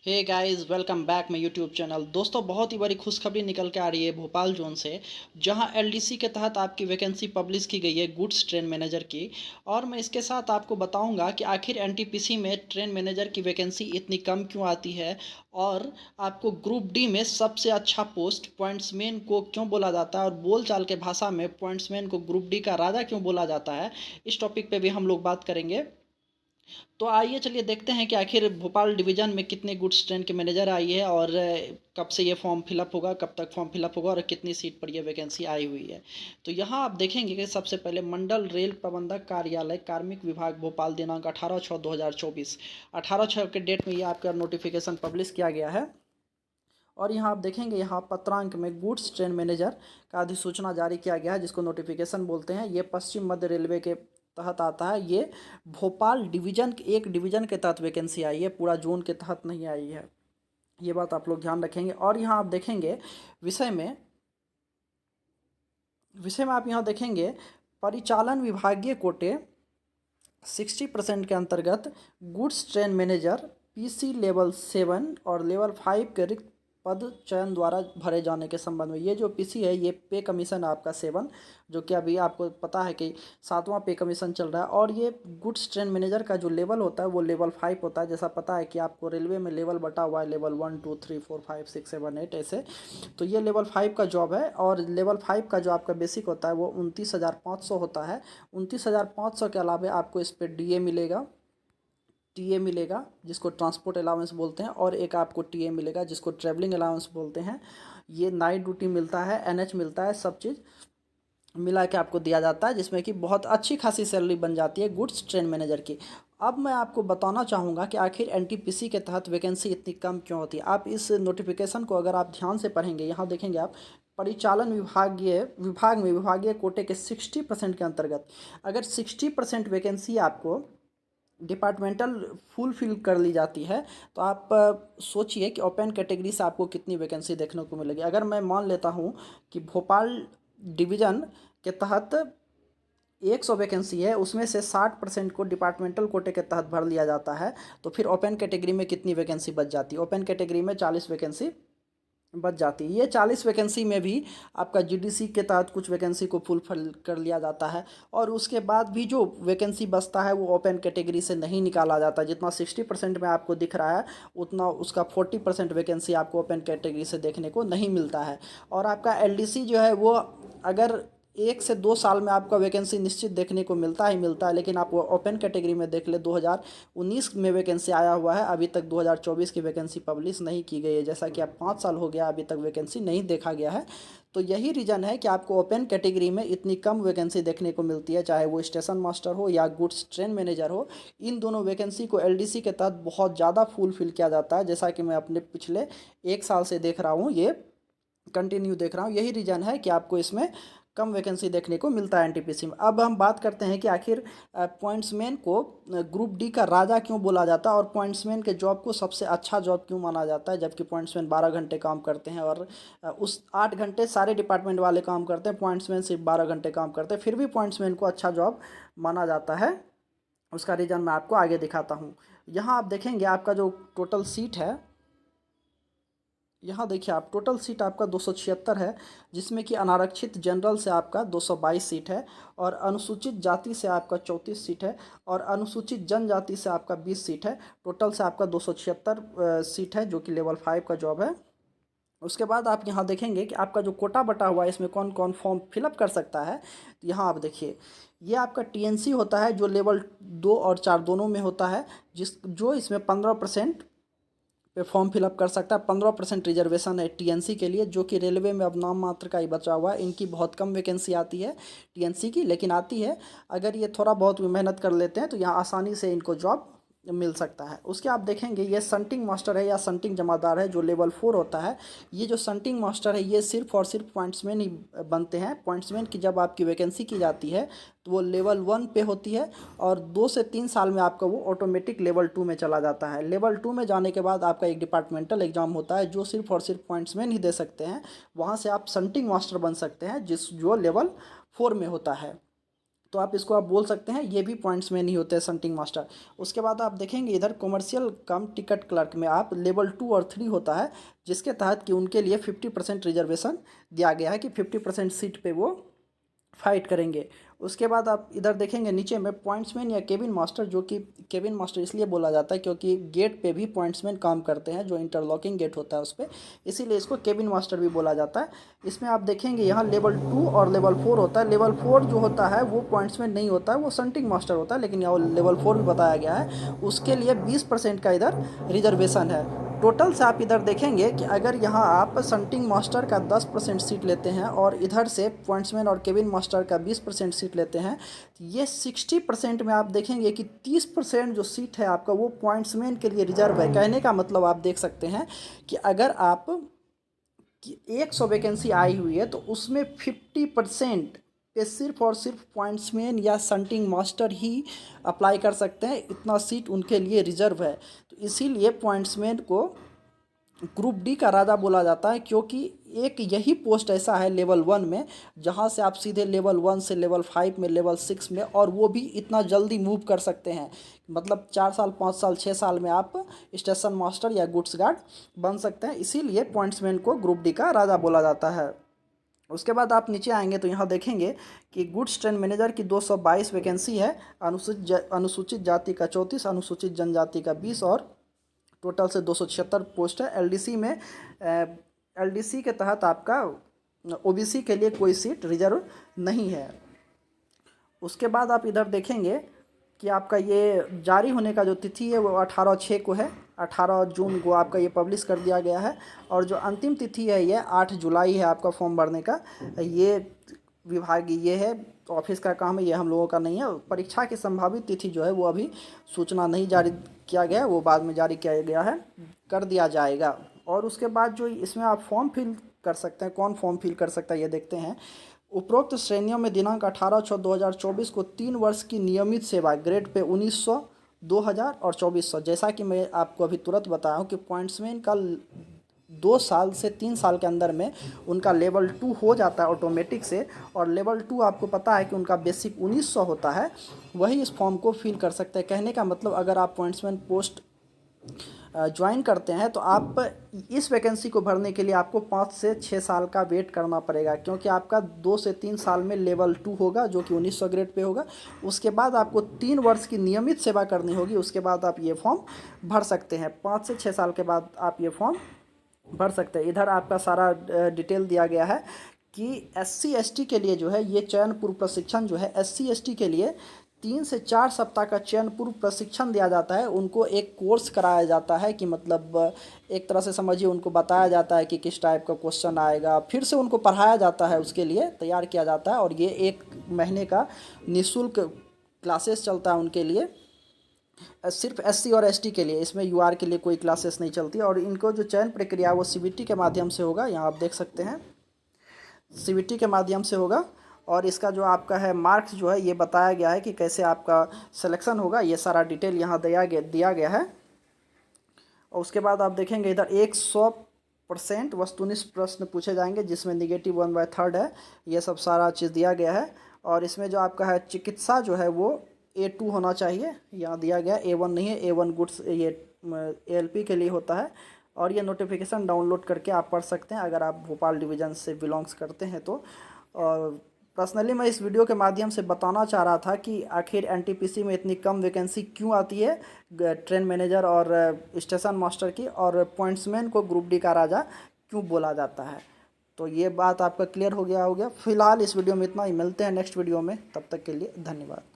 Hey guys, welcome back my YouTube channel. दोस्तों, बहुत ही बड़ी खुशखबरी निकल के आ रही है भोपाल जोन से, जहां एलडीसी के तहत आपकी वैकेंसी पब्लिश की गई है गुड्स ट्रेन मैनेजर की। और मैं इसके साथ आपको बताऊंगा कि आखिर एनटीपीसी में ट्रेन मैनेजर की वैकेंसी इतनी कम क्यों आती है, और आपको ग्रुप डी में सबसे अच्छा पोस्ट पॉइंट्समैन को क्यों बोला जाता है, और बोलचाल के भाषा में पॉइंट्समैन को ग्रुप डी का राजा क्यों बोला जाता है। इस टॉपिक पे भी हम लोग बात करेंगे। तो आइए चलिए देखते हैं कि आखिर भोपाल डिवीज़न में कितने गुड्स ट्रेन के मैनेजर आई है, और कब से ये फॉर्म फिलअप होगा, कब तक फॉर्म फिलअप होगा, और कितनी सीट पर ये वैकेंसी आई हुई है। तो यहाँ आप देखेंगे कि सबसे पहले मंडल रेल प्रबंधक कार्यालय कार्मिक विभाग भोपाल दिनांक 18/6/2024, 18/6 के डेट में ये आपका नोटिफिकेशन पब्लिश किया गया है। और यहाँ आप देखेंगे, यहाँ पत्रांक में गुड्स ट्रेन मैनेजर का अधिसूचना जारी किया गया है, जिसको नोटिफिकेशन बोलते हैं। ये पश्चिम मध्य रेलवे के तहत आता है। ये भोपाल डिवीजन, एक डिवीजन के तहत वैकेंसी आई है, पूरा जोन के तहत नहीं आई है। ये बात आप लोग ध्यान रखेंगे। और यहाँ आप देखेंगे विषय में आप यहाँ देखेंगे परिचालन विभागीय कोटे 60% के अंतर्गत goods train manager PC level 7 और लेवल 5 के रिक्त पद चयन द्वारा भरे जाने के संबंध में। ये जो पीसी है, ये पे कमीशन है आपका 7, जो कि अभी आपको पता है कि 7वां पे कमीशन चल रहा है। और ये गुड्स ट्रेन मैनेजर का जो लेवल होता है वो लेवल 5 होता है। जैसा पता है कि आपको रेलवे में लेवल बटा हुआ है, लेवल 1 2 3 4 5 6 7 8 ऐसे। तो ये लेवल 5 का जॉब है। और लेवल 5 का जो आपका बेसिक होता है वो 29,500 होता है। 29,500 के अलावा आपको इस पर डीए मिलेगा, टीए मिलेगा जिसको ट्रांसपोर्ट अलाउंस बोलते हैं, और एक आपको टीए मिलेगा जिसको ट्रैवलिंग अलाउंस बोलते हैं। ये नाइट ड्यूटी मिलता है, एनएच मिलता है, सब चीज़ मिला के आपको दिया जाता है, जिसमें कि बहुत अच्छी खासी सैलरी बन जाती है गुड्स ट्रेन मैनेजर की। अब मैं आपको बताना चाहूँगा कि आखिर एनटीपीसी के तहत वैकेंसी इतनी कम क्यों होती है। आप इस नोटिफिकेशन को अगर आप ध्यान से पढ़ेंगे, यहाँ देखेंगे आप परिचालन विभाग में विभागीय कोटे के 60% के अंतर्गत अगर 60% वैकेंसी आपको डिपार्टमेंटल फुल फिल कर ली जाती है, तो आप सोचिए कि ओपन कैटेगरी से आपको कितनी वैकेंसी देखने को मिलेगी। अगर मैं मान लेता हूँ कि भोपाल डिवीज़न के तहत 100 वैकेंसी है, उसमें से 60% को डिपार्टमेंटल कोटे के तहत भर लिया जाता है, तो फिर ओपन कैटेगरी में कितनी वैकेंसी बच जाती है। ओपन कैटेगरी में 40 वैकेंसी बच जाती है। ये 40 वैकेंसी में भी आपका जीडीसी के तहत कुछ वैकेंसी को फुलफिल कर लिया जाता है, और उसके बाद भी जो वैकेंसी बचता है वो ओपन कैटेगरी से नहीं निकाला जाता। जितना 60% में आपको दिख रहा है, उतना उसका 40% वैकेंसी आपको ओपन कैटेगरी से देखने को नहीं मिलता है। और आपका एलडीसी जो है वो अगर 1 से 2 साल में आपका वैकेंसी निश्चित देखने को मिलता ही मिलता है, लेकिन आप वो ओपन कैटेगरी में देख ले, 2019 में वैकेंसी आया हुआ है, अभी तक 2024 की वैकेंसी पब्लिश नहीं की गई है। जैसा कि अब 5 साल हो गया, अभी तक वैकेंसी नहीं देखा गया है। तो यही रीज़न है कि आपको ओपन कैटेगरी में इतनी कम वैकेंसी देखने को मिलती है, चाहे वो स्टेशन मास्टर हो या गुड्स ट्रेन मैनेजर हो। इन दोनों वैकेंसी को एलडीसी के तहत बहुत ज़्यादा फुलफिल किया जाता है, जैसा कि मैं अपने पिछले 1 साल से देख रहा हूँ, ये कंटिन्यू देख रहा हूँ। यही रीज़न है कि आपको इसमें कम वैकेंसी देखने को मिलता है एनटीपीसी में। अब हम बात करते हैं कि आखिर पॉइंट्समैन को ग्रुप डी का राजा क्यों बोला जाता है, और पॉइंट्समैन के जॉब को सबसे अच्छा जॉब क्यों माना जाता है, जबकि पॉइंट्समैन 12 घंटे काम करते हैं, और उस 8 घंटे सारे डिपार्टमेंट वाले काम करते हैं, पॉइंट्समैन सिर्फ 12 घंटे काम करते हैं, फिर भी पॉइंट्समैन को अच्छा जॉब माना जाता है। उसका रीज़न मैं आपको आगे दिखाता हूँ। यहाँ आप देखेंगे आपका जो टोटल सीट है, यहाँ देखिए आप टोटल सीट आपका 276 है, जिसमें कि अनारक्षित जनरल से आपका 222 सीट है, और अनुसूचित जाति से आपका 34 सीट है, और अनुसूचित जनजाति से आपका 20 सीट है। टोटल से आपका 276 सीट है, जो कि लेवल 5 का जॉब है। उसके बाद आप यहाँ देखेंगे कि आपका जो कोटा बटा हुआ है, इसमें कौन कौन फॉर्म फिलअप कर सकता है। तो यहाँ आप देखिए, ये आपका टीएनसी होता है, जो लेवल 2 और 4 दोनों में होता है, जो इसमें 15% पे फॉर्म फिलअप कर सकता है। 15% रिजर्वेशन है टीएनसी के लिए, जो कि रेलवे में अब नाम मात्र का ही बचा हुआ है। इनकी बहुत कम वैकेंसी आती है टीएनसी की, लेकिन आती है। अगर ये थोड़ा बहुत भी मेहनत कर लेते हैं तो यहाँ आसानी से इनको जॉब मिल सकता है। उसके आप देखेंगे ये संटिंग मास्टर है या संटिंग जमादार है, जो लेवल 4 होता है। ये जो संटिंग मास्टर है, ये सिर्फ और सिर्फ पॉइंट्समैन ही बनते हैं। पॉइंट्समैन की जब आपकी वैकेंसी की जाती है तो वो लेवल 1 पे होती है, और 2 से 3 साल में आपका वो ऑटोमेटिक लेवल 2 में चला जाता है। लेवल 2 में जाने के बाद आपका एक डिपार्टमेंटल एग्जाम होता है, जो सिर्फ और सिर्फ पॉइंट्समैन ही दे सकते हैं। वहाँ से आप संटिंग मास्टर बन सकते हैं, जो लेवल 4 में होता है। तो आप इसको आप बोल सकते हैं ये भी पॉइंट्समैन ही होते हैं शंटिंग मास्टर। उसके बाद आप देखेंगे इधर कॉमर्शियल कम टिकट क्लर्क में आप लेवल 2 और 3 होता है, जिसके तहत कि उनके लिए 50% रिजर्वेशन दिया गया है कि 50% सीट पे वो फाइट करेंगे। उसके बाद आप इधर देखेंगे नीचे में पॉइंट्समैन या केबिन मास्टर, जो कि केबिन मास्टर इसलिए बोला जाता है क्योंकि गेट पे भी पॉइंट्समैन काम करते हैं, जो इंटरलॉकिंग गेट होता है उस पर, इसीलिए इसको केबिन मास्टर भी बोला जाता है। इसमें आप देखेंगे यहाँ लेवल 2 और लेवल 4 होता है। लेवल 4 जो होता है वो पॉइंट्समैन नहीं होता है, वो शंटिंग मास्टर होता है, लेकिन यहाँ लेवल 4 भी बताया गया है, उसके लिए 20% का इधर रिजर्वेशन है। टोटल से आप इधर देखेंगे कि अगर यहाँ आप शंटिंग मास्टर का 10% सीट लेते हैं और इधर से पॉइंट्समैन और केबिन मास्टर का 20% सीट लेते हैं, तो ये 60% में आप देखेंगे कि 30% जो सीट है आपका वो पॉइंट्समैन के लिए रिजर्व है। कहने का मतलब आप देख सकते हैं कि अगर आप कि 100 वैकेंसी आई हुई है तो उसमें 50% पे सिर्फ और सिर्फ पॉइंट्समैन या शंटिंग मास्टर ही अप्लाई कर सकते हैं, इतना सीट उनके लिए रिजर्व है। तो इसीलिए पॉइंट्समैन को ग्रुप डी का राजा बोला जाता है, क्योंकि एक यही पोस्ट ऐसा है लेवल 1 में जहां से आप सीधे लेवल 1 से लेवल 5 में, लेवल 6 में, और वो भी इतना जल्दी मूव कर सकते हैं। मतलब 4 साल 5 साल 6 साल में आप स्टेशन मास्टर या गुड्स गार्ड बन सकते हैं, इसीलिए पॉइंट्समैन को ग्रुप डी का राजा बोला जाता है। उसके बाद आप नीचे आएंगे तो यहाँ देखेंगे कि गुड्स ट्रेन मैनेजर की 222 वैकेंसी है, अनुसूचित जाति का 34, अनुसूचित जनजाति का 20, और टोटल से 276 पोस्ट है। एलडीसी में एलडीसी के तहत आपका ओबीसी के लिए कोई सीट रिजर्व नहीं है। उसके बाद आप इधर देखेंगे कि आपका ये जारी होने का जो तिथि है वो 18/6 को है, 18 जून को आपका ये पब्लिश कर दिया गया है। और जो अंतिम तिथि है ये 8 जुलाई है आपका फॉर्म भरने का। ये विभाग ये है, ऑफिस का काम है, ये हम लोगों का नहीं है। परीक्षा की संभावित तिथि जो है वो अभी सूचना नहीं जारी किया गया है, वो बाद में जारी किया गया है, कर दिया जाएगा। और उसके बाद जो इसमें आप फॉर्म फिल कर सकते हैं, कौन फॉर्म फिल कर सकता है ये देखते हैं। उपरोक्त श्रेणियों में दिनांक 18/6/2024 को 3 वर्ष की नियमित सेवा ग्रेड पे 1900, 2000 और 2400, जैसा कि मैं आपको अभी तुरंत बताया हूँ कि पॉइंट्समैन का 2 साल से 3 साल के अंदर में उनका लेवल 2 हो जाता है ऑटोमेटिक से। और लेवल 2 आपको पता है कि उनका बेसिक 1900 होता है, वही इस फॉर्म को फिल कर सकते हैं। कहने का मतलब अगर आप पॉइंट्समैन पोस्ट ज्वाइन करते हैं तो आप इस वैकेंसी को भरने के लिए आपको 5 से 6 साल का वेट करना पड़ेगा, क्योंकि आपका 2 से 3 साल में लेवल 2 होगा जो कि 1900 ग्रेड पे होगा। उसके बाद आपको 3 वर्ष की नियमित सेवा करनी होगी, उसके बाद आप ये फॉर्म भर सकते हैं। 5 से 6 साल के बाद आप ये फॉर्म भर सकते हैं। इधर आपका सारा डिटेल दिया गया है कि SC ST के लिए जो है ये चयन पूर्व प्रशिक्षण जो है, SC ST के लिए 3 से 4 सप्ताह का चयन पूर्व प्रशिक्षण दिया जाता है। उनको एक कोर्स कराया जाता है कि मतलब एक तरह से समझिए उनको बताया जाता है कि किस टाइप का क्वेश्चन आएगा, फिर से उनको पढ़ाया जाता है, उसके लिए तैयार किया जाता है। और ये 1 महीने का निःशुल्क क्लासेस चलता है उनके लिए, सिर्फ SC और ST के लिए, इसमें UR के लिए कोई क्लासेस नहीं चलती। और इनको जो चयन प्रक्रिया वो CBT के माध्यम से होगा, यहाँ आप देख सकते हैं CBT के माध्यम से होगा। और इसका जो आपका है मार्क्स जो है ये बताया गया है कि कैसे आपका सिलेक्शन होगा, ये सारा डिटेल यहाँ दिया गया है। और उसके बाद आप देखेंगे इधर 100% वस्तुनिष्ठ प्रश्न पूछे जाएंगे, जिसमें नेगेटिव 1/3 है, ये सब सारा चीज़ दिया गया है। और इसमें जो आपका है चिकित्सा जो है वो A2 होना चाहिए, यहाँ दिया गया A1 नहीं है, A1 गुड्स ये ALP के लिए होता है। और ये नोटिफिकेशन डाउनलोड करके आप पढ़ सकते हैं अगर आप भोपाल डिवीज़न से बिलोंग्स करते हैं तो। और पर्सनली मैं इस वीडियो के माध्यम से बताना चाह रहा था कि आखिर NTPC में इतनी कम वैकेंसी क्यों आती है ट्रेन मैनेजर और स्टेशन मास्टर की, और पॉइंट्समैन को ग्रुप डी का राजा क्यों बोला जाता है। तो ये बात आपका क्लियर हो गया। फिलहाल इस वीडियो में इतना ही, मिलते हैं नेक्स्ट वीडियो में, तब तक के लिए धन्यवाद।